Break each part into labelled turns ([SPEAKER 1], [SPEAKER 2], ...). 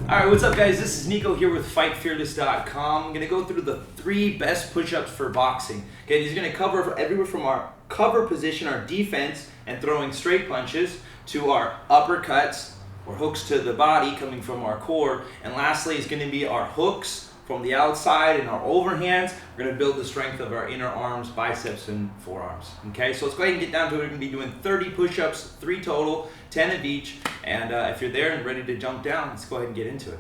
[SPEAKER 1] Alright, what's up guys? This is Nico here with fightfearless.com. I'm going to go through the 3 best push-ups for boxing. Okay, these are going to cover everywhere from our cover position, our defense, and throwing straight punches, to our uppercuts, or hooks to the body coming from our core. And lastly, it's going to be our hooks from the outside and our overhands. We're going to build the strength of our inner arms, biceps, and forearms. Okay, so let's go ahead and get down to it. We're going to be doing 30 push-ups, 3 total, 10 of each. And if you're there and ready to jump down, let's go ahead and get into it.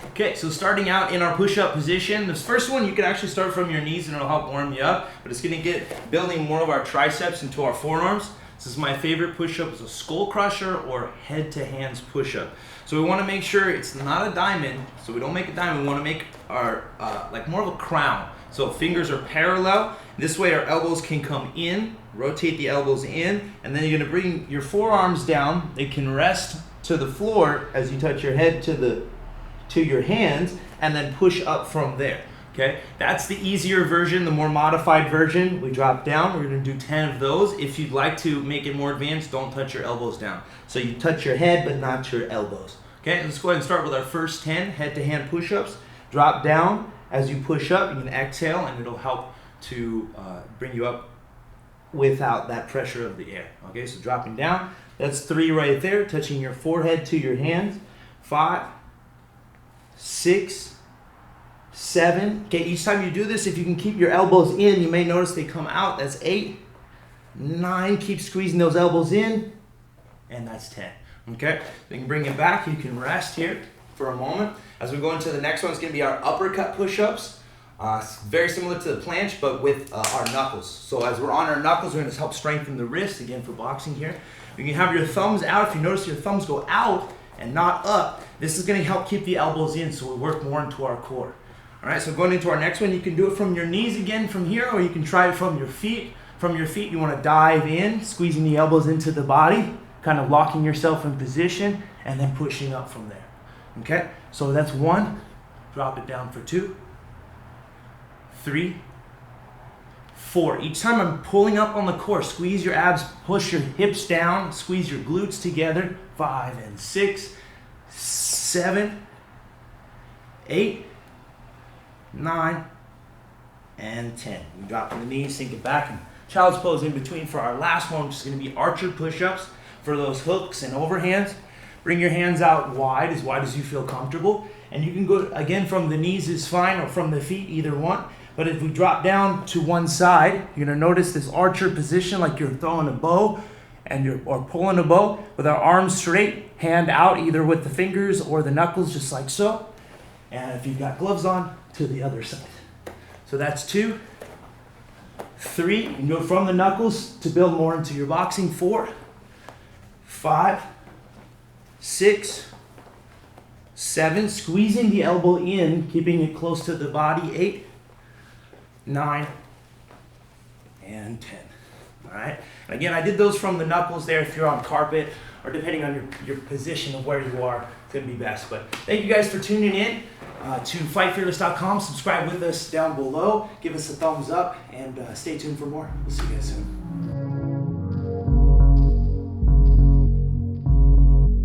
[SPEAKER 1] Okay, so starting out in our push-up position, this first one you can actually start from your knees and it'll help warm you up, but it's going to get building more of our triceps into our forearms. This is my favorite push-up. It's a skull crusher or head to hands push-up. So we want to make sure it's not a diamond, so we don't make a diamond. We want to make our like more of a crown. So fingers are parallel. This way our elbows can come in, rotate the elbows in, and then you're going to bring your forearms down. They can rest to the floor as you touch your head to your hands, and then push up from there. Okay, that's the easier version. The more modified version, we drop down. We're going to do 10 of those. If you'd like to make it more advanced, don't touch your elbows down. So you touch your head, but not your elbows. Okay, let's go ahead and start with our first 10 head-to-hand push-ups. Drop down. As you push up, you can exhale, and it'll help to bring you up without that pressure of the air. Okay, so dropping down. That's 3 right there, touching your forehead to your hands. 5, 6, 7. Okay, each time you do this, if you can keep your elbows in, you may notice they come out. That's 8, 9. Keep squeezing those elbows in, and that's 10. Okay, so you can bring it back. You can rest here for a moment. As we go into the next one, it's going to be our uppercut push-ups. Very similar to the planche, but with our knuckles. So as we're on our knuckles, we're going to help strengthen the wrist, again for boxing here. You can have your thumbs out. If you notice your thumbs go out and not up, this is going to help keep the elbows in, so we work more into our core. All right, so going into our next one, you can do it from your knees again from here, or you can try it from your feet. From your feet, you want to dive in, squeezing the elbows into the body, kind of locking yourself in position, and then pushing up from there. Okay, so that's 1. Drop it down for 2, 3, 4. Each time I'm pulling up on the core, squeeze your abs, push your hips down, squeeze your glutes together. 5 and 6, 7, 8, 9, and 10. We drop to the knees, sink it back, and child's pose in between for our last one, which is going to be archer push-ups for those hooks and overhands. Bring your hands out wide as you feel comfortable. And you can go, again, from the knees is fine, or from the feet, either one. But if we drop down to one side, you're going to notice this archer position like you're throwing a bow or pulling a bow, with our arms straight, hand out either with the fingers or the knuckles, just like so. And if you've got gloves on, to the other side. So that's 2, 3. You can go from the knuckles to build more into your boxing. 4, 5, 6, 7. Squeezing the elbow in, keeping it close to the body. 8, 9, and 10. All right. And again, I did those from the knuckles there. If you're on carpet, or depending on your position of where you are, it's going to be best. But thank you guys for tuning in to fightfearless.com. Subscribe with us down below. Give us a thumbs up, and stay tuned for more. We'll see you guys soon.